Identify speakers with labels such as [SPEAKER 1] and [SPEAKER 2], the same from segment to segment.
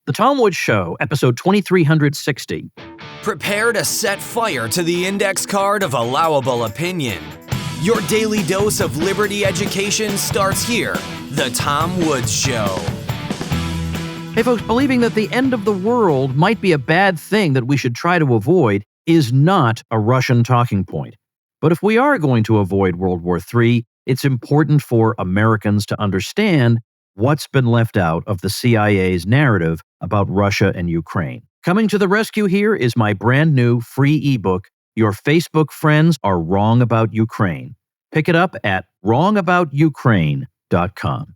[SPEAKER 1] The Tom Woods Show, episode 2360.
[SPEAKER 2] Prepare to set fire to the index card of allowable opinion. Your daily dose of liberty education starts here. The Tom Woods Show.
[SPEAKER 1] Hey folks, believing that the end of the world might be a bad thing that we should try to avoid is not a Russian talking point. But if we are going to avoid World War III, it's important for Americans to understand what's been left out of the CIA's narrative about Russia and Ukraine. Coming to the rescue here is my brand new free ebook, Your Facebook Friends Are Wrong About Ukraine. Pick it up at wrongaboutukraine.com.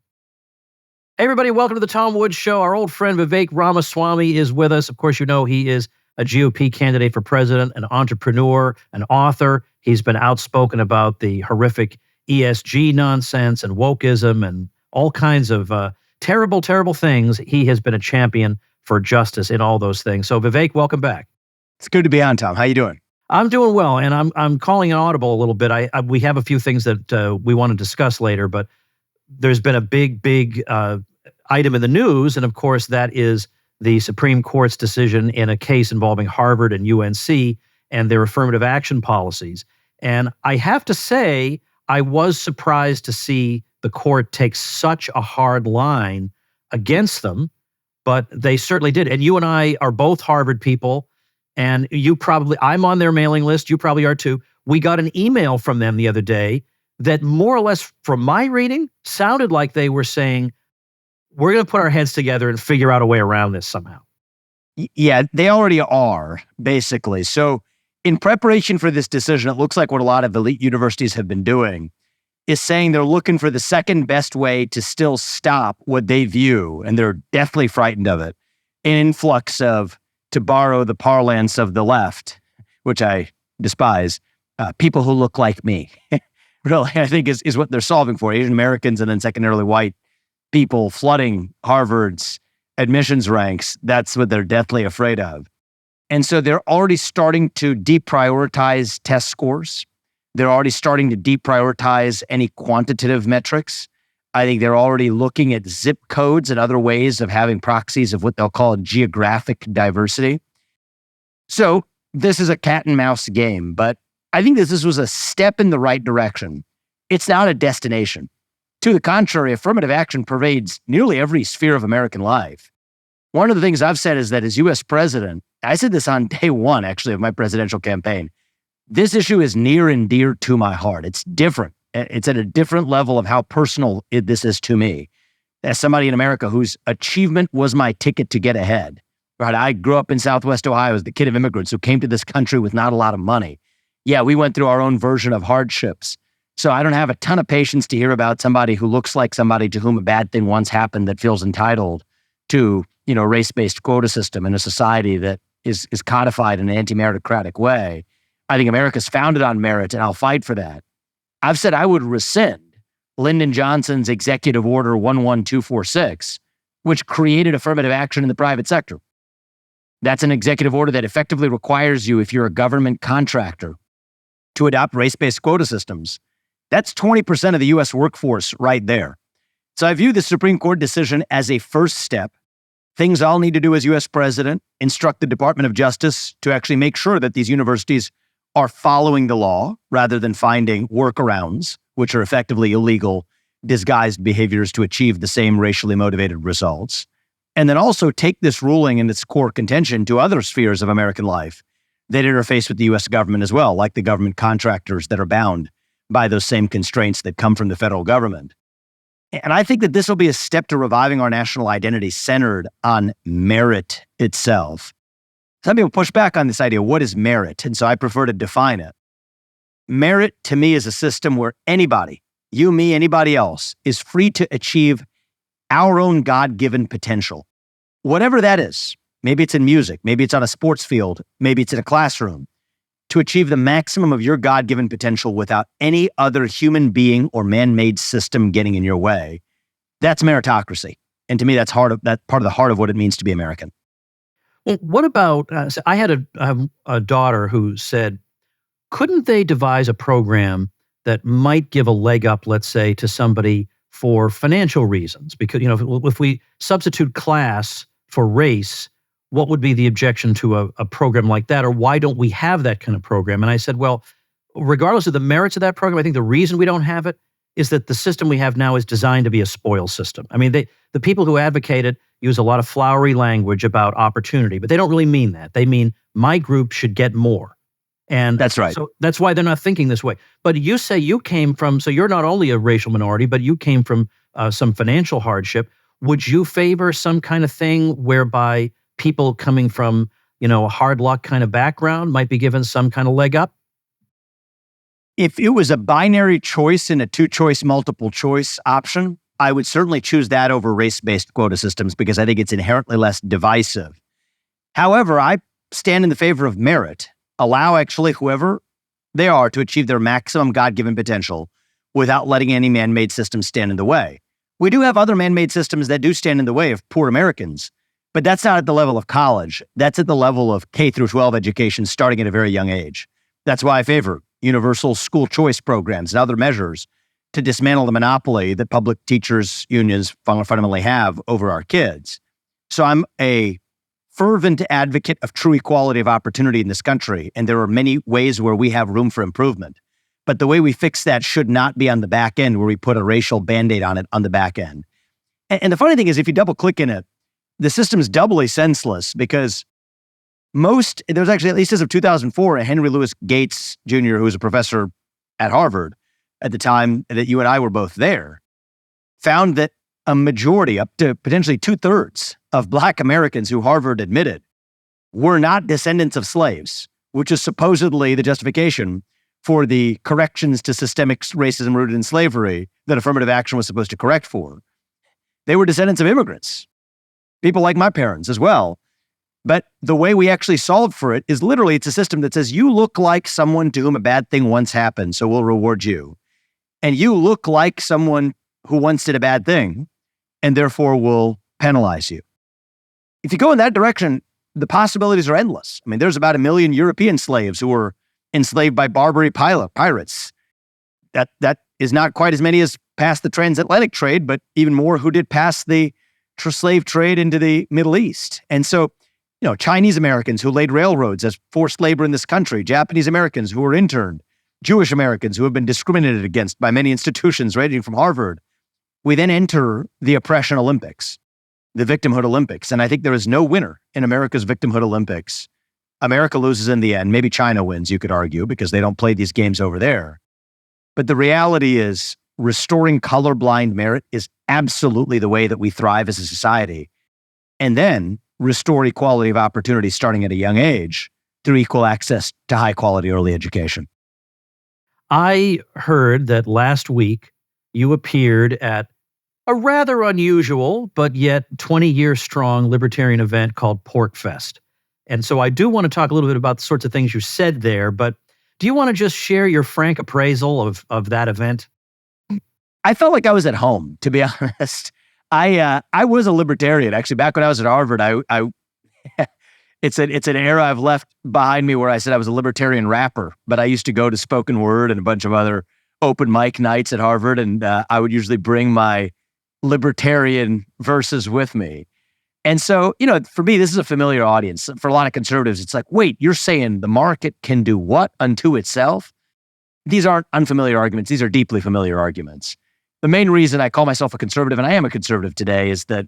[SPEAKER 1] Hey everybody, welcome to the Tom Woods Show. Our old friend Vivek Ramaswamy is with us. Of course, you know he is a GOP candidate for president, an entrepreneur, an author. He's been outspoken about the horrific ESG nonsense and wokeism and all kinds of terrible, terrible things. He has been a champion for justice in all those things. So Vivek, welcome back.
[SPEAKER 3] It's good to be on, Tom. How you doing?
[SPEAKER 1] I'm doing well, and I'm calling an audible a little bit. We have a few things that we want to discuss later, but there's been a big item in the news, and of course that is the Supreme Court's decision in a case involving Harvard and UNC and their affirmative action policies. And I have to say, I was surprised to see the court take such a hard line against them, but they certainly did. And you and I are both Harvard people, and I'm on their mailing list, you probably are too. We got an email from them the other day that more or less, from my reading, sounded like they were saying, we're going to put our heads together and figure out a way around this somehow.
[SPEAKER 3] Yeah, they already are, basically. So in preparation for this decision, it looks like what a lot of elite universities have been doing is saying they're looking for the second best way to still stop what they view, and they're deathly frightened of it, an influx of, to borrow the parlance of the left, which I despise, people who look like me. Really, I think is what they're solving for. Asian Americans and then secondarily white people flooding Harvard's admissions ranks. That's what they're deathly afraid of. And so they're already starting to deprioritize test scores. They're already starting to deprioritize any quantitative metrics. I think they're already looking at zip codes and other ways of having proxies of what they'll call geographic diversity. So this is a cat and mouse game, but I think this was a step in the right direction. It's not a destination. To the contrary, affirmative action pervades nearly every sphere of American life. One of the things I've said is that as U.S. president, I said this on day one, actually, of my presidential campaign, this issue is near and dear to my heart. It's different. It's at a different level of how personal this is to me. As somebody in America whose achievement was my ticket to get ahead, right? I grew up in Southwest Ohio as the kid of immigrants who came to this country with not a lot of money. Yeah, we went through our own version of hardships. So I don't have a ton of patience to hear about somebody who looks like somebody to whom a bad thing once happened that feels entitled to, race-based quota system in a society that is codified in an anti-meritocratic way. I think America's founded on merit, and I'll fight for that. I've said I would rescind Lyndon Johnson's Executive Order 11246, which created affirmative action in the private sector. That's an executive order that effectively requires you, if you're a government contractor, to adopt race-based quota systems. That's 20% of the U.S. workforce right there. So I view the Supreme Court decision as a first step. Things I'll need to do as U.S. president, instruct the Department of Justice to actually make sure that these universities are following the law rather than finding workarounds, which are effectively illegal, disguised behaviors to achieve the same racially motivated results. And then also take this ruling and its core contention to other spheres of American life that interface with the U.S. government as well, like the government contractors that are bound by those same constraints that come from the federal government. And I think that this will be a step to reviving our national identity centered on merit itself. Some people push back on this idea, what is merit? And so I prefer to define it. Merit to me is a system where anybody, you, me, anybody else, is free to achieve our own God-given potential. Whatever that is, maybe it's in music, maybe it's on a sports field, maybe it's in a classroom, to achieve the maximum of your God-given potential without any other human being or man-made system getting in your way. That's meritocracy. And to me, that's part of the heart of what it means to be American.
[SPEAKER 1] Well, what about, I had a daughter who said, couldn't they devise a program that might give a leg up, let's say, to somebody for financial reasons? Because, if we substitute class for race, what would be the objection to a program like that? Or why don't we have that kind of program? And I said, well, regardless of the merits of that program, I think the reason we don't have it is that the system we have now is designed to be a spoil system. I mean, the people who advocate it use a lot of flowery language about opportunity, but they don't really mean that. They mean my group should get more. And
[SPEAKER 3] that's right.
[SPEAKER 1] So that's why they're not thinking this way. But you say you came from, so you're not only a racial minority, but you came from some financial hardship. Would you favor some kind of thing whereby people coming from, a hard luck kind of background might be given some kind of leg up?
[SPEAKER 3] If it was a binary choice in a two-choice, multiple-choice option, I would certainly choose that over race-based quota systems because I think it's inherently less divisive. However, I stand in the favor of merit. Allow actually whoever they are to achieve their maximum God-given potential without letting any man-made system stand in the way. We do have other man-made systems that do stand in the way of poor Americans, but that's not at the level of college. That's at the level of K through 12 education starting at a very young age. That's why I favor universal school choice programs and other measures to dismantle the monopoly that public teachers unions fundamentally have over our kids. So I'm a fervent advocate of true equality of opportunity in this country, and there are many ways where we have room for improvement. But the way we fix that should not be on the back end where we put a racial Band-Aid on it on the back end. And the funny thing is, if you double click in it, the system's doubly senseless because there's actually, at least as of 2004, Henry Louis Gates Jr., who was a professor at Harvard at the time that you and I were both there, found that a majority, up to potentially 2/3 of Black Americans who Harvard admitted were not descendants of slaves, which is supposedly the justification for the corrections to systemic racism rooted in slavery that affirmative action was supposed to correct for. They were descendants of immigrants, people like my parents as well. But the way we actually solved for it is literally, it's a system that says, you look like someone to whom a bad thing once happened, so we'll reward you. And you look like someone who once did a bad thing, and therefore will penalize you. If you go in that direction, the possibilities are endless. I mean, there's about 1 million European slaves who were enslaved by Barbary pirates. That is not quite as many as passed the transatlantic trade, but even more who did pass the slave trade into the Middle East. And so, Chinese Americans who laid railroads as forced labor in this country, Japanese Americans who were interned, Jewish Americans who have been discriminated against by many institutions ranging from Harvard. We then enter the oppression Olympics, the victimhood Olympics. And I think there is no winner in America's victimhood Olympics. America loses in the end. Maybe China wins, you could argue, because they don't play these games over there. But the reality is restoring colorblind merit is absolutely the way that we thrive as a society. And then restore equality of opportunity starting at a young age through equal access to high quality early education.
[SPEAKER 1] I heard that last week you appeared at a rather unusual, but yet 20-year strong libertarian event called Pork Fest. And so I do want to talk a little bit about the sorts of things you said there, but do you want to just share your frank appraisal of that event?
[SPEAKER 3] I felt like I was at home, to be honest. I was a libertarian. Actually, back when I was at Harvard, it's an era I've left behind me where I said I was a libertarian rapper, but I used to go to spoken word and a bunch of other open mic nights at Harvard, and I would usually bring my libertarian verses with me. And so, for me, this is a familiar audience. For a lot of conservatives, it's like, wait, you're saying the market can do what unto itself? These aren't unfamiliar arguments. These are deeply familiar arguments. The main reason I call myself a conservative, and I am a conservative today, is that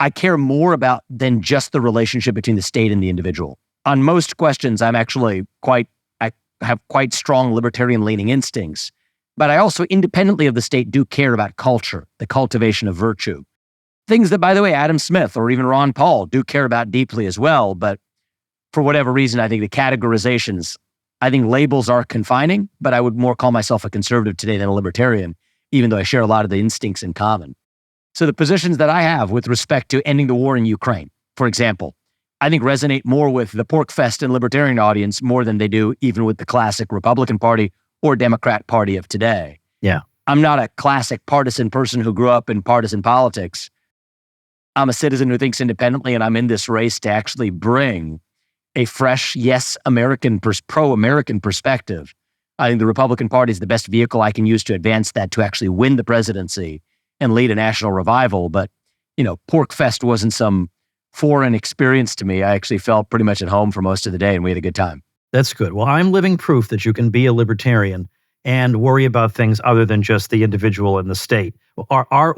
[SPEAKER 3] I care more about than just the relationship between the state and the individual. On most questions, I have quite strong libertarian leaning instincts, but I also, independently of the state, do care about culture, the cultivation of virtue. Things that, by the way, Adam Smith or even Ron Paul do care about deeply as well, but for whatever reason, I think the categorizations, I think labels are confining, but I would more call myself a conservative today than a libertarian, even though I share a lot of the instincts in common. So the positions that I have with respect to ending the war in Ukraine, for example, I think resonate more with the Pork Fest and libertarian audience more than they do even with the classic Republican Party or Democrat Party of today.
[SPEAKER 1] Yeah.
[SPEAKER 3] I'm not a classic partisan person who grew up in partisan politics. I'm a citizen who thinks independently, and I'm in this race to actually bring a fresh, yes, pro-American perspective. I think the Republican Party is the best vehicle I can use to advance that, to actually win the presidency and lead a national revival. But, Pork Fest wasn't some foreign experience to me. I actually felt pretty much at home for most of the day, and we had a good time.
[SPEAKER 1] That's good. Well, I'm living proof that you can be a libertarian and worry about things other than just the individual and the state.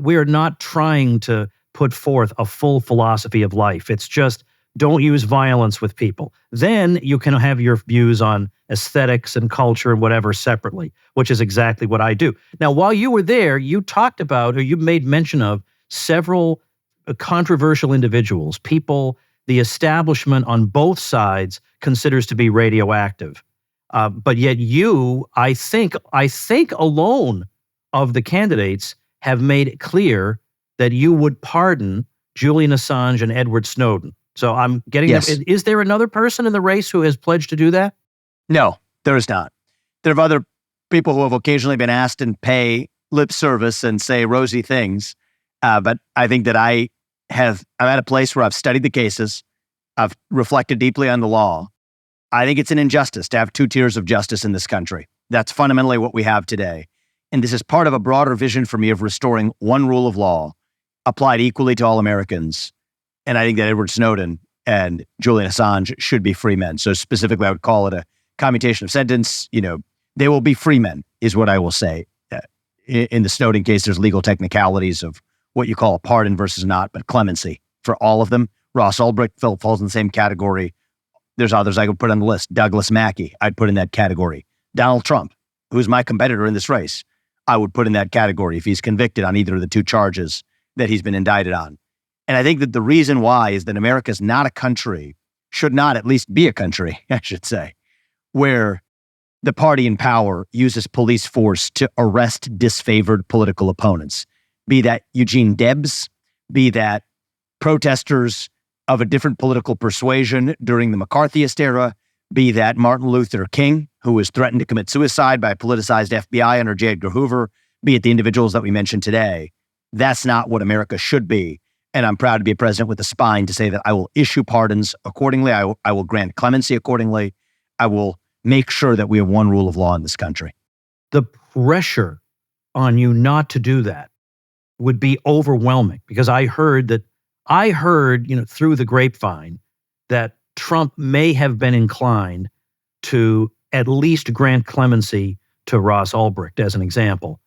[SPEAKER 1] We are not trying to put forth a full philosophy of life. It's just don't use violence with people. Then you can have your views on aesthetics and culture and whatever separately, which is exactly what I do. Now, while you were there, you talked about, or you made mention of, several controversial individuals, people the establishment on both sides considers to be radioactive. But yet you, I think alone of the candidates have made it clear that you would pardon Julian Assange and Edward Snowden. So I'm getting
[SPEAKER 3] Yes.
[SPEAKER 1] Is there another person in the race who has pledged to do that?
[SPEAKER 3] No, there is not. There are other people who have occasionally been asked and pay lip service and say rosy things. But I think that I'm at a place where I've studied the cases. I've reflected deeply on the law. I think it's an injustice to have two tiers of justice in this country. That's fundamentally what we have today. And this is part of a broader vision for me of restoring one rule of law applied equally to all Americans. And I think that Edward Snowden and Julian Assange should be free men. So specifically, I would call it a commutation of sentence. They will be free men, is what I will say. In the Snowden case, there's legal technicalities of what you call a pardon versus not, but clemency for all of them. Ross Ulbricht falls in the same category. There's others I could put on the list. Douglas Mackey, I'd put in that category. Donald Trump, who's my competitor in this race, I would put in that category if he's convicted on either of the two charges that he's been indicted on. And I think that the reason why is that America is not a country, should not at least be a country, I should say, where the party in power uses police force to arrest disfavored political opponents, be that Eugene Debs, be that protesters of a different political persuasion during the McCarthyist era, be that Martin Luther King, who was threatened to commit suicide by a politicized FBI under J. Edgar Hoover, be it the individuals that we mentioned today. That's not what America should be. And I'm proud to be a president with a spine to say that I will issue pardons accordingly. I will grant clemency accordingly. I will make sure that we have one rule of law in this country.
[SPEAKER 1] The pressure on you not to do that would be overwhelming, because I heard, through the grapevine, that Trump may have been inclined to at least grant clemency to Ross Ulbricht, as an example.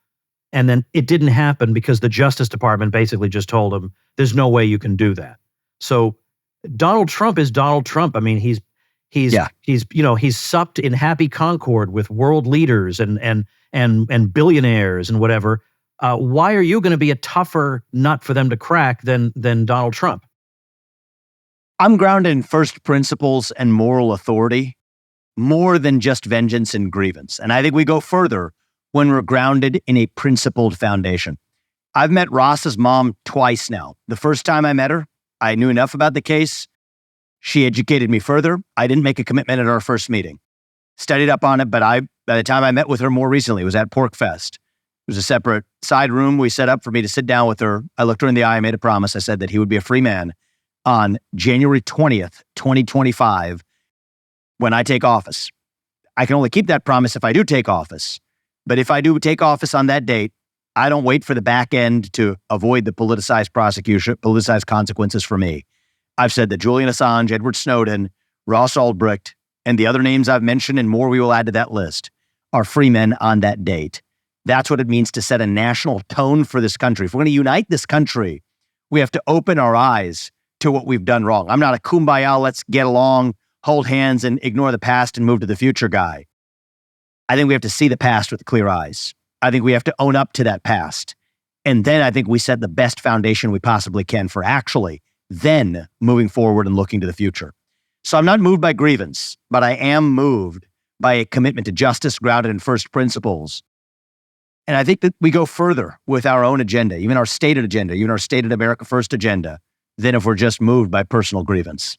[SPEAKER 1] And then it didn't happen because the Justice Department basically just told him, there's no way you can do that. So Donald Trump is Donald Trump. I mean, he's supped in happy concord with world leaders and billionaires and whatever. Why are you going to be a tougher nut for them to crack than Donald Trump?
[SPEAKER 3] I'm grounded in first principles and moral authority more than just vengeance and grievance. And I think we go further when we're grounded in a principled foundation. I've met Ross's mom twice now. The first time I met her, I knew enough about the case. She educated me further. I didn't make a commitment at our first meeting. Studied up on it, but by the time I met with her more recently, it was at PorkFest. It was a separate side room we set up for me to sit down with her. I looked her in the eye, I made a promise. I said that he would be a free man on January 20th, 2025, when I take office. I can only keep that promise if I do take office. But if I do take office on that date, I don't wait for the back end to avoid the politicized prosecution, politicized consequences for me. I've said that Julian Assange, Edward Snowden, Ross Ulbricht, and the other names I've mentioned and more we will add to that list are free men on that date. That's what it means to set a national tone for this country. If we're going to unite this country, we have to open our eyes to what we've done wrong. I'm not a kumbaya, let's get along, hold hands, and ignore the past and move to the future guy. I think we have to see the past with clear eyes. I think we have to own up to that past. And then I think we set the best foundation we possibly can for actually then moving forward and looking to the future. So I'm not moved by grievance, but I am moved by a commitment to justice grounded in first principles. And I think that we go further with our own agenda, even our stated agenda, even our stated America First agenda, than if we're just moved by personal grievance.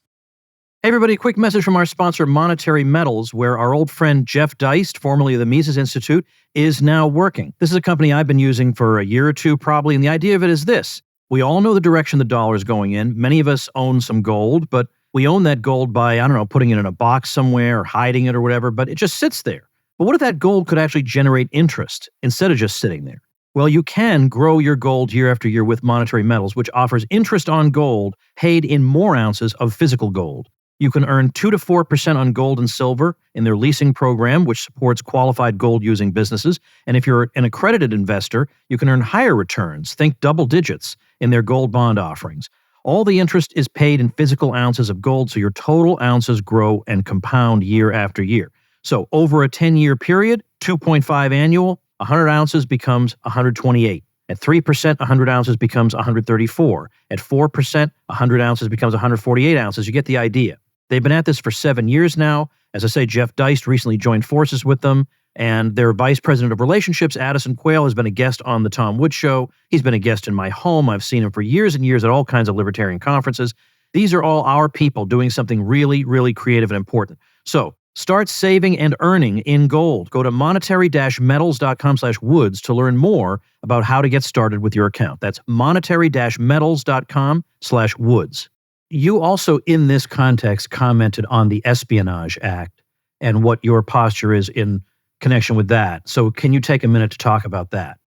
[SPEAKER 1] Hey everybody, quick message from our sponsor, Monetary Metals, where our old friend Jeff Deist, formerly of the Mises Institute, is now working. This is a company I've been using for a year or two probably, and the idea of it is this. We all know the direction the dollar is going in. Many of us own some gold, but we own that gold by, putting it in a box somewhere or hiding it or whatever, but it just sits there. But what if that gold could actually generate interest instead of just sitting there? Well, you can grow your gold year after year with Monetary Metals, which offers interest on gold paid in more ounces of physical gold. You can earn 2 to 4% on gold and silver in their leasing program, which supports qualified gold-using businesses. And if you're an accredited investor, you can earn higher returns, think double digits, in their gold bond offerings. All the interest is paid in physical ounces of gold, so your total ounces grow and compound year after year. So over a 10-year period, 2.5 annual, 100 ounces becomes 128. At 3%, 100 ounces becomes 134. At 4%, 100 ounces becomes 148 ounces. You get the idea. They've been at this for 7 years now. As I say, Jeff Deist recently joined forces with them, and their vice president of relationships, Addison Quayle, has been a guest on the Tom Woods Show. He's been a guest in my home. I've seen him for years and years at all kinds of libertarian conferences. These are all our people doing something really, really creative and important. So start saving and earning in gold. Go to monetary-metals.com/woods to learn more about how to get started with your account. That's monetary-metals.com/woods. You also, in this context, commented on the Espionage Act and what your posture is in connection with that. So can you take a minute to talk about that?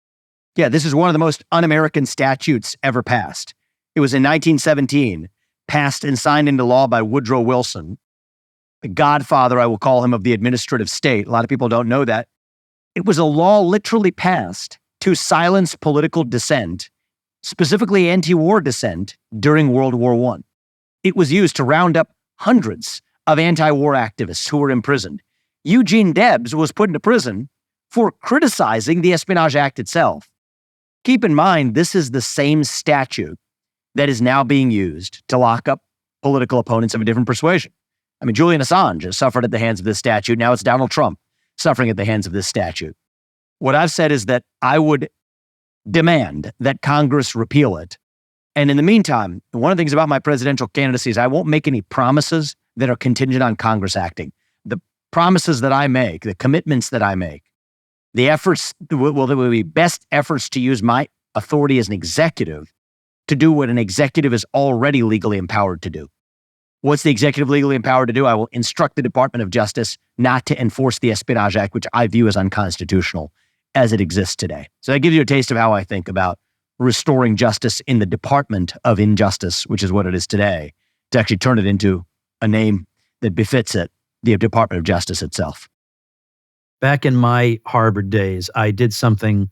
[SPEAKER 3] Yeah, this is one of the most un-American statutes ever passed. It was in 1917, passed and signed into law by Woodrow Wilson, the godfather, I will call him, of the administrative state. A lot of people don't know that. It was a law literally passed to silence political dissent, specifically anti-war dissent, during World War I. It was used to round up hundreds of anti-war activists who were imprisoned. Eugene Debs was put into prison for criticizing the Espionage Act itself. Keep in mind, this is the same statute that is now being used to lock up political opponents of a different persuasion. I mean, Julian Assange has suffered at the hands of this statute. Now it's Donald Trump suffering at the hands of this statute. What I've said is that I would demand that Congress repeal it. And in the meantime, one of the things about my presidential candidacy is I won't make any promises that are contingent on Congress acting. The promises that I make, the commitments that I make, the efforts, there will be best efforts to use my authority as an executive to do what an executive is already legally empowered to do. What's the executive legally empowered to do? I will instruct the Department of Justice not to enforce the Espionage Act, which I view as unconstitutional as it exists today. So that gives you a taste of how I think about restoring justice in the Department of Injustice, which is what it is today, to actually turn it into a name that befits it, the Department of Justice itself.
[SPEAKER 1] Back in my Harvard days, I did something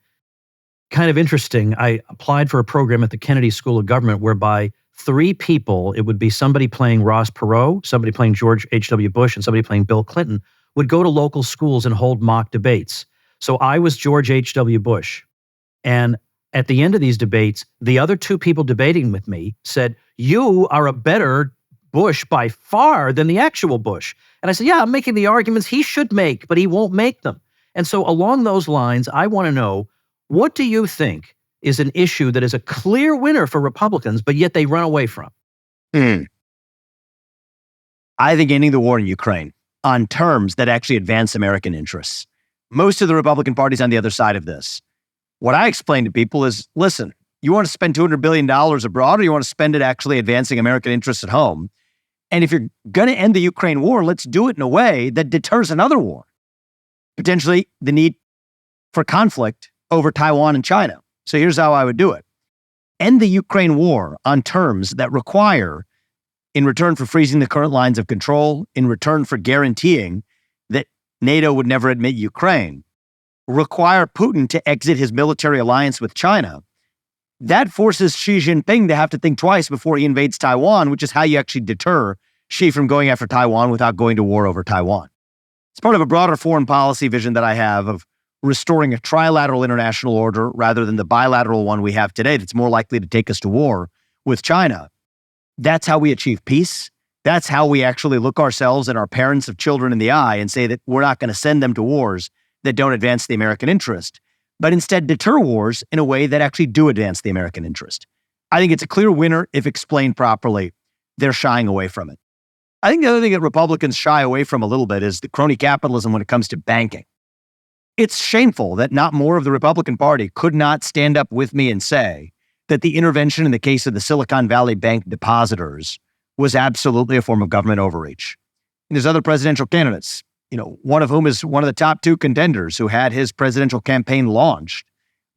[SPEAKER 1] kind of interesting. I applied for a program at the Kennedy School of Government whereby 3 people, it would be somebody playing Ross Perot, somebody playing George H.W. Bush, and somebody playing Bill Clinton, would go to local schools and hold mock debates. So I was George H.W. Bush. And at the end of these debates, the other 2 people debating with me said, "You are a better Bush by far than the actual Bush." And I said, "Yeah, I'm making the arguments he should make, but he won't make them." And so along those lines, I want to know, what do you think is an issue that is a clear winner for Republicans, but yet they run away from?
[SPEAKER 3] I think ending the war in Ukraine on terms that actually advance American interests. Most of the Republican Party's on the other side of this. What I explain to people is, listen, you want to spend $200 billion abroad, or you want to spend it actually advancing American interests at home? And if you're going to end the Ukraine war, let's do it in a way that deters another war. Potentially the need for conflict over Taiwan and China. So here's how I would do it. End the Ukraine war on terms that require, in return for freezing the current lines of control, in return for guaranteeing that NATO would never admit Ukraine, require Putin to exit his military alliance with China. That forces Xi Jinping to have to think twice before he invades Taiwan, which is how you actually deter Xi from going after Taiwan without going to war over Taiwan. It's part of a broader foreign policy vision that I have of restoring a trilateral international order rather than the bilateral one we have today that's more likely to take us to war with China. That's how we achieve peace. That's how we actually look ourselves and our parents of children in the eye and say that we're not going to send them to wars that don't advance the American interest, but instead deter wars in a way that actually do advance the American interest. I think it's a clear winner if explained properly. They're shying away from it. I think the other thing that Republicans shy away from a little bit is the crony capitalism when it comes to banking. It's shameful that not more of the Republican Party could not stand up with me and say that the intervention in the case of the Silicon Valley Bank depositors was absolutely a form of government overreach. And there's other presidential candidates, one of whom is one of the top 2 contenders who had his presidential campaign launched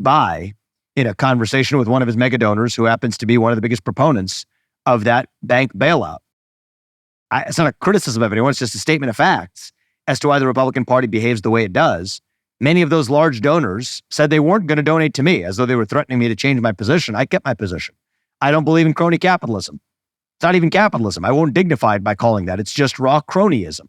[SPEAKER 3] by in a conversation with one of his mega donors who happens to be one of the biggest proponents of that bank bailout. It's not a criticism of anyone, it's just a statement of facts as to why the Republican Party behaves the way it does. Many of those large donors said they weren't going to donate to me, as though they were threatening me to change my position. I kept my position. I don't believe in crony capitalism. It's not even capitalism. I won't dignify it by calling that. It's just raw cronyism.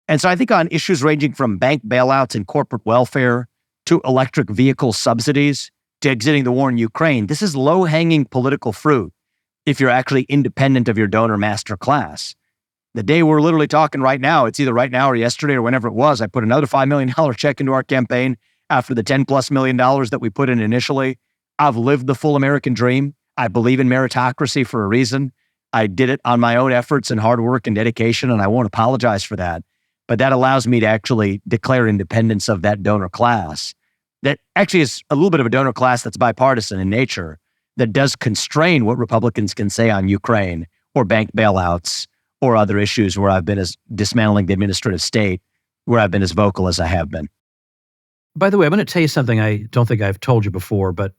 [SPEAKER 3] And so I think on issues ranging from bank bailouts and corporate welfare to electric vehicle subsidies to exiting the war in Ukraine, this is low-hanging political fruit if you're actually independent of your donor master class. The day we're literally talking right now, it's either right now or yesterday or whenever it was, I put another $5 million check into our campaign after the $10+ million that we put in initially. I've lived the full American dream. I believe in meritocracy for a reason. I did it on my own efforts and hard work and dedication, and I won't apologize for that. But that allows me to actually declare independence of that donor class. That actually is a little bit of a donor class that's bipartisan in nature, that does constrain what Republicans can say on Ukraine or bank bailouts or other issues where I've been as dismantling the administrative state, where I've been as vocal as I have been.
[SPEAKER 1] By the way, I'm going to tell you something I don't think I've told you before, but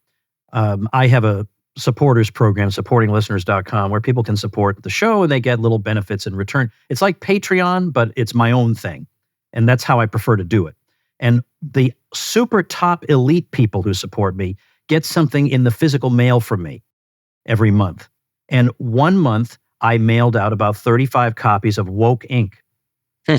[SPEAKER 1] I have a supporters program, supportinglisteners.com, where people can support the show and they get little benefits in return. It's like Patreon, but it's my own thing. And that's how I prefer to do it. And the super top elite people who support me get something in the physical mail from me every month. And 1 month, I mailed out about 35 copies of Woke Inc.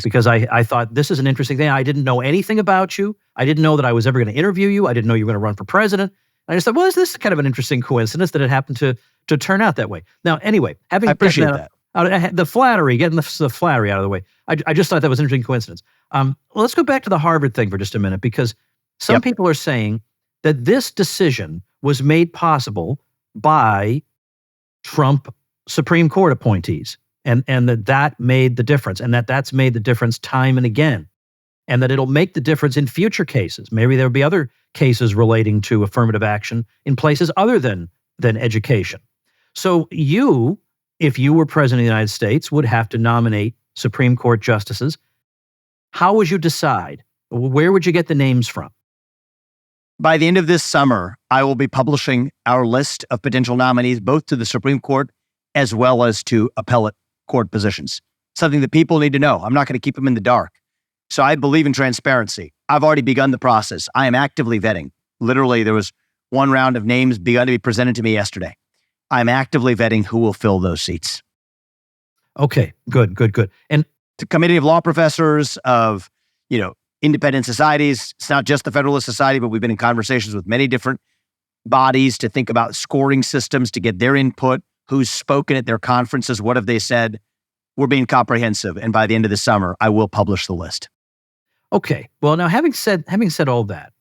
[SPEAKER 1] Because I thought, this is an interesting thing. I didn't know anything about you. I didn't know that I was ever going to interview you. I didn't know you were going to run for president. I just thought, well, is this kind of an interesting coincidence that it happened to turn out that way? Now, anyway, having
[SPEAKER 3] I appreciate that.
[SPEAKER 1] The flattery, getting the flattery out of the way, I just thought that was an interesting coincidence. Well, let's go back to the Harvard thing for just a minute, because some people are saying that this decision was made possible by Trump Supreme Court appointees, and that made the difference, and that's made the difference time and again, and that it'll make the difference in future cases. Maybe there'll be other cases relating to affirmative action in places other than education. So you, if you were president of the United States, would have to nominate Supreme Court justices. How would you decide? Where would you get the names from?
[SPEAKER 3] By the end of this summer, I will be publishing our list of potential nominees, both to the Supreme Court as well as to appellate court positions. Something that people need to know. I'm not going to keep them in the dark. So I believe in transparency. I've already begun the process. I am actively vetting. Literally, there was one round of names begun to be presented to me yesterday. I'm actively vetting who will fill those seats.
[SPEAKER 1] Okay, good. And
[SPEAKER 3] the committee of law professors of, independent societies. It's not just the Federalist Society, but we've been in conversations with many different bodies to think about scoring systems, to get their input, who's spoken at their conferences, what have they said. We're being comprehensive, and by the end of the summer, I will publish the list.
[SPEAKER 1] Okay. Well, now having said all that,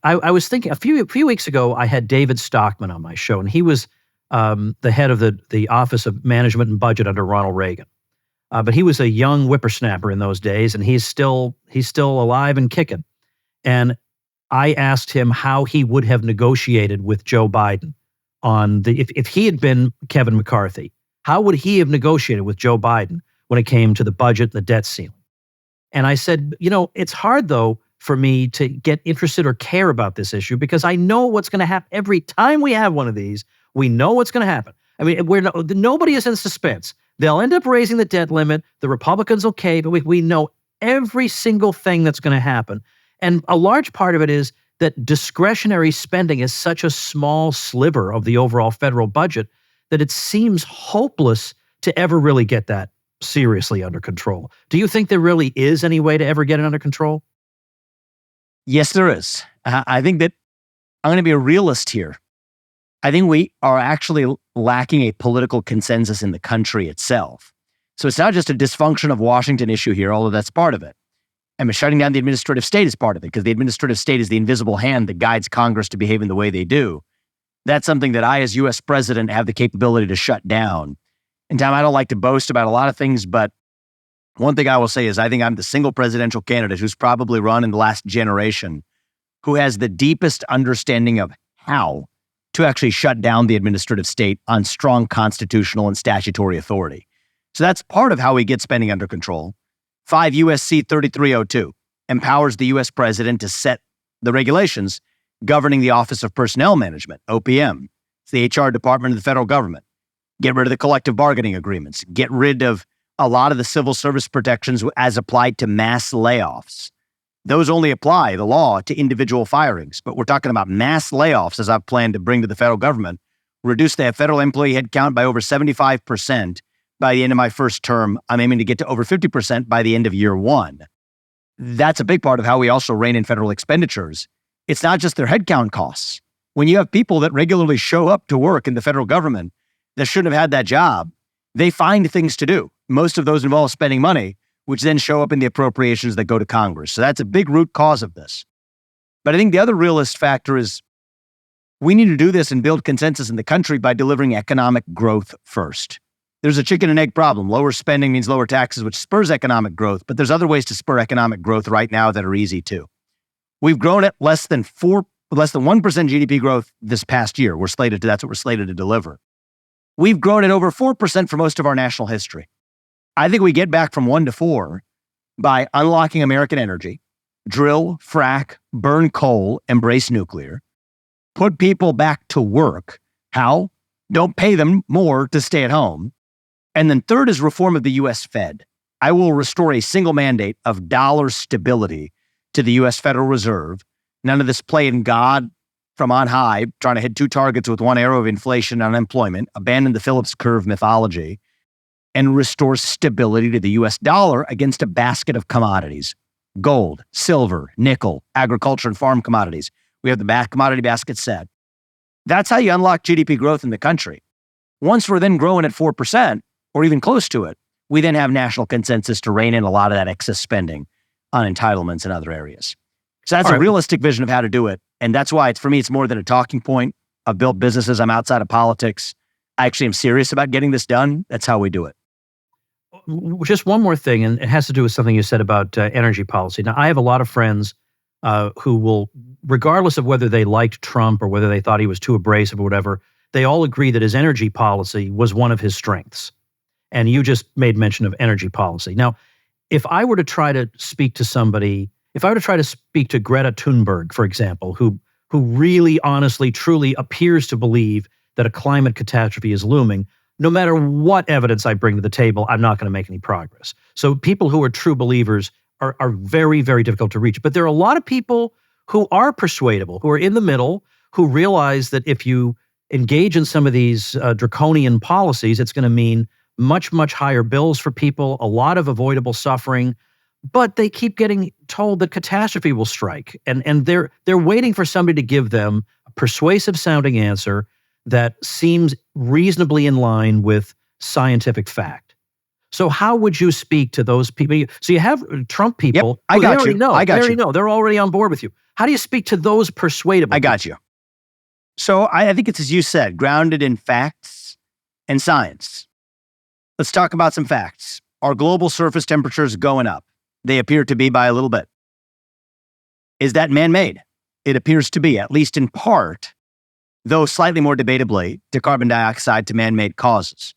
[SPEAKER 1] I was thinking a few weeks ago, I had David Stockman on my show, and he was the head of the Office of Management and Budget under Ronald Reagan. But he was a young whippersnapper in those days, and he's still alive and kicking. And I asked him how he would have negotiated with Joe Biden on if he had been Kevin McCarthy. How would he have negotiated with Joe Biden when it came to the budget, the debt ceiling? And I said, it's hard, though, for me to get interested or care about this issue, because I know what's going to happen. Every time we have one of these, we know what's going to happen. I mean, nobody is in suspense. They'll end up raising the debt limit. The Republicans will cave, but we know every single thing that's going to happen. And a large part of it is that discretionary spending is such a small sliver of the overall federal budget that it seems hopeless to ever really get that seriously under control. Do you think there really is any way to ever get it under control?
[SPEAKER 3] Yes, there is. I think that I'm going to be a realist here. I think we are actually lacking a political consensus in the country itself. So it's not just a dysfunction of Washington issue here, although that's part of it. I mean, shutting down the administrative state is part of it, because the administrative state is the invisible hand that guides Congress to behave in the way they do. That's something that I, as U.S. president, have the capability to shut down. And Tom, I don't like to boast about a lot of things, but one thing I will say is I think I'm the single presidential candidate who's probably run in the last generation who has the deepest understanding of how to actually shut down the administrative state on strong constitutional and statutory authority. So that's part of how we get spending under control. 5 U.S.C. 3302 empowers the U.S. president to set the regulations governing the Office of Personnel Management, OPM. It's the HR department of the federal government. Get rid of the collective bargaining agreements. Get rid of a lot of the civil service protections as applied to mass layoffs. Those only apply, the law, to individual firings. But we're talking about mass layoffs, as I've planned to bring to the federal government, reduce the federal employee headcount by over 75% by the end of my first term. I'm aiming to get to over 50% by the end of year one. That's a big part of how we also rein in federal expenditures. It's not just their headcount costs. When you have people that regularly show up to work in the federal government that shouldn't have had that job, they find things to do. Most of those involve spending money, which then show up in the appropriations that go to Congress. So that's a big root cause of this. But I think the other realist factor is we need to do this and build consensus in the country by delivering economic growth first. There's a chicken and egg problem. Lower spending means lower taxes, which spurs economic growth, but there's other ways to spur economic growth right now that are easy too. We've grown at less than 1% GDP growth this past year. That's what we're slated to deliver. We've grown at over 4% for most of our national history. I think we get back from 1 to 4 by unlocking American energy, drill, frack, burn coal, embrace nuclear, put people back to work. How? Don't pay them more to stay at home. And then third is reform of the U.S. Fed. I will restore a single mandate of dollar stability to the U.S. Federal Reserve. None of this playing God from on high, trying to hit 2 targets with 1 arrow of inflation and unemployment, abandon the Phillips curve mythology, and restore stability to the U.S. dollar against a basket of commodities: gold, silver, nickel, agriculture, and farm commodities. We have the commodity basket set. That's how you unlock GDP growth in the country. Once we're then growing at 4%, or even close to it, we then have national consensus to rein in a lot of that excess spending on entitlements and other areas. So that's a realistic vision of how to do it. And that's why, for me, it's more than a talking point. I've built businesses. I'm outside of politics. I actually am serious about getting this done. That's how we do it.
[SPEAKER 1] Just one more thing, and it has to do with something you said about energy policy. Now, I have a lot of friends who will, regardless of whether they liked Trump or whether they thought he was too abrasive or whatever, they all agree that his energy policy was one of his strengths. And you just made mention of energy policy. Now, if I were to try to speak to somebody, if I were to try to speak to Greta Thunberg, for example, who really, honestly, truly appears to believe that a climate catastrophe is looming, no matter what evidence I bring to the table, I'm not going to make any progress. So people who are true believers are very, very difficult to reach. But there are a lot of people who are persuadable, who are in the middle, who realize that if you engage in some of these draconian policies, it's going to mean much, much higher bills for people, a lot of avoidable suffering. But they keep getting told that catastrophe will strike. And they're waiting for somebody to give them a persuasive sounding answer that seems reasonably in line with scientific fact. So how would you speak to those people? So you have Trump people.
[SPEAKER 3] Yep,
[SPEAKER 1] They already
[SPEAKER 3] you.
[SPEAKER 1] know. They're already on board with you. How do you speak to those persuadable
[SPEAKER 3] I got you. So I think it's, as you said, grounded in facts and science. Let's talk about some facts. Are global surface temperatures going up? They appear to be by a little bit. Is that man-made? It appears to be, at least in part, though slightly more debatably, to carbon dioxide to man-made causes.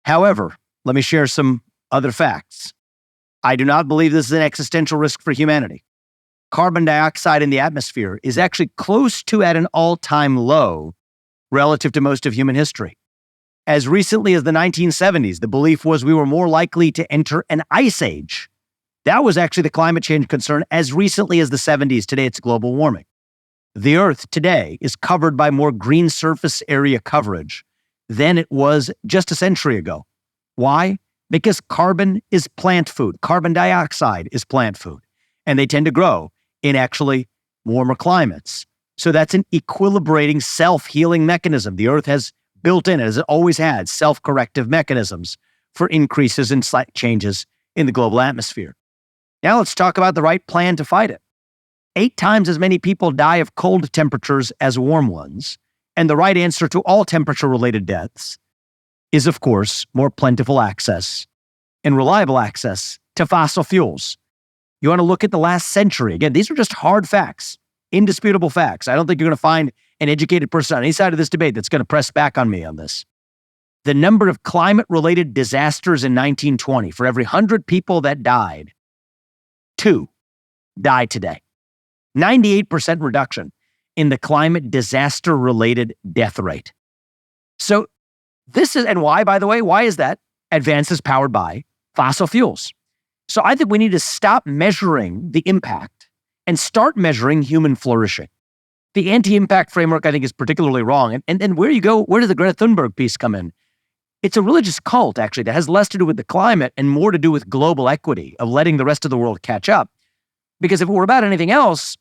[SPEAKER 3] However, let me share some other facts. I do not believe this is an existential risk for humanity. Carbon dioxide in the atmosphere is actually close to at an all-time low relative to most of human history. As recently as the 1970s, the belief was we were more likely to enter an ice age. That was actually the climate change concern as recently as the 70s. Today, it's global warming. The Earth today is covered by more green surface area coverage than it was just a century ago. Why? Because carbon is plant food. Carbon dioxide is plant food. And they tend to grow in actually warmer climates. So that's an equilibrating, self-healing mechanism. The Earth has built in, as it always had, self-corrective mechanisms for increases and slight changes in the global atmosphere. Now let's talk about the right plan to fight it. 8 times as many people die of cold temperatures as warm ones, and the right answer to all temperature-related deaths is, of course, more plentiful access and reliable access to fossil fuels. You want to look at the last century. Again, these are just hard facts, indisputable facts. I don't think you're going to find an educated person on any side of this debate that's going to press back on me on this. The number of climate-related disasters in 1920, for every 100 people that died, 2 died today. 98% reduction. in the climate disaster-related death rate. So this is, and why, by the way, why is that? Advances powered by fossil fuels. So I think we need to stop measuring the impact and start measuring human flourishing. The anti-impact framework, I think, is particularly wrong. And where does the Greta Thunberg piece come in? It's a religious cult, actually, that has less to do with the climate and more to do with global equity, of letting the rest of the world catch up. Because if it were about anything else,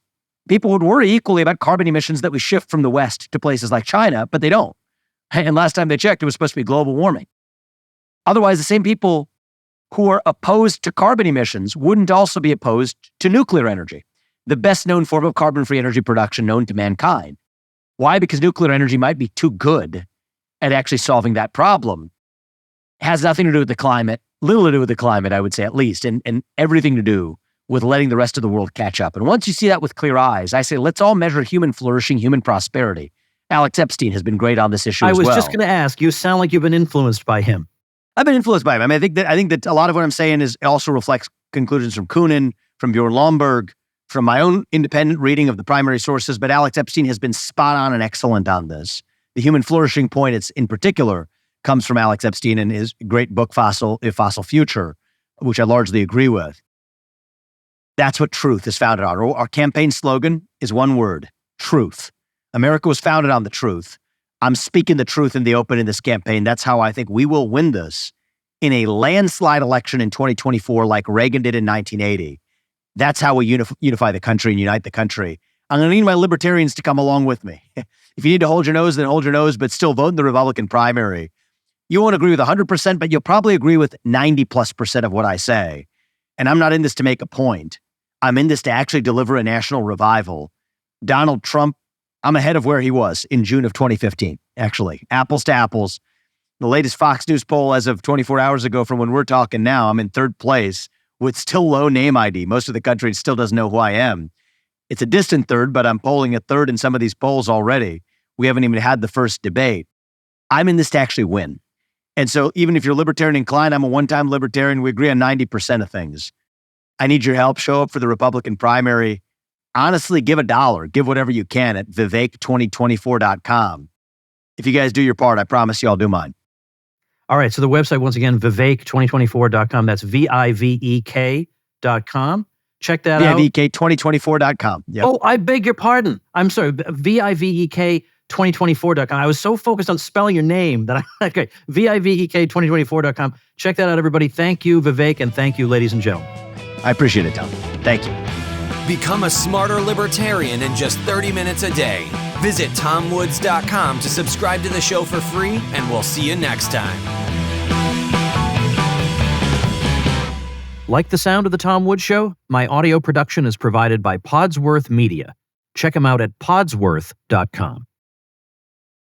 [SPEAKER 3] people would worry equally about carbon emissions that we shift from the West to places like China, but they don't. And last time they checked, it was supposed to be global warming. Otherwise, the same people who are opposed to carbon emissions wouldn't also be opposed to nuclear energy, the best known form of carbon-free energy production known to mankind. Why? Because nuclear energy might be too good at actually solving that problem. It has nothing to do with the climate, little to do with the climate, I would say, at least, and everything to do with letting the rest of the world catch up. And once you see that with clear eyes, I say, let's all measure human flourishing, human prosperity. Alex Epstein has been great on this issue as well.
[SPEAKER 1] I was just going to ask, you sound like you've been influenced by him.
[SPEAKER 3] I've been influenced by him. I mean, I think that a lot of what I'm saying also reflects conclusions from Kunin, from Bjorn Lomborg, from my own independent reading of the primary sources, but Alex Epstein has been spot on and excellent on this. The human flourishing point, it's in particular, comes from Alex Epstein and his great book, Fossil Future, which I largely agree with. That's what truth is founded on. Our campaign slogan is one word: truth. America was founded on the truth. I'm speaking the truth in the open in this campaign. That's how I think we will win this in a landslide election in 2024 like Reagan did in 1980. That's how we unify the country and unite the country. I'm going to need my libertarians to come along with me. If you need to hold your nose, then hold your nose, but still vote in the Republican primary. You won't agree with 100%, but you'll probably agree with 90+% of what I say. And I'm not in this to make a point. I'm in this to actually deliver a national revival. Donald Trump, I'm ahead of where he was in June of 2015, actually. Apples to apples. The latest Fox News poll as of 24 hours ago from when we're talking now, I'm in third place with still low name ID. Most of the country still doesn't know who I am. It's a distant third, but I'm polling a third in some of these polls already. We haven't even had the first debate. I'm in this to actually win. And so even if you're libertarian inclined, I'm a one-time libertarian. We agree on 90% of things. I need your help. Show up for the Republican primary. Honestly, give $1. Give whatever you can at Vivek2024.com. If you guys do your part, I promise you I'll do mine.
[SPEAKER 1] All right. So the website, once again, Vivek2024.com. That's Vivek.com. Check that out.
[SPEAKER 3] Vivek2024.com. Yep.
[SPEAKER 1] Oh, I beg your pardon. I'm sorry. Vivek2024.com. I was so focused on spelling your name that okay. Vivek2024.com. Check that out, everybody. Thank you, Vivek, and thank you, ladies and gentlemen.
[SPEAKER 3] I appreciate it, Tom. Thank you.
[SPEAKER 2] Become a smarter libertarian in just 30 minutes a day. Visit TomWoods.com to subscribe to the show for free, and we'll see you next time.
[SPEAKER 1] Like the sound of The Tom Woods Show? My audio production is provided by Podsworth Media. Check them out at podsworth.com.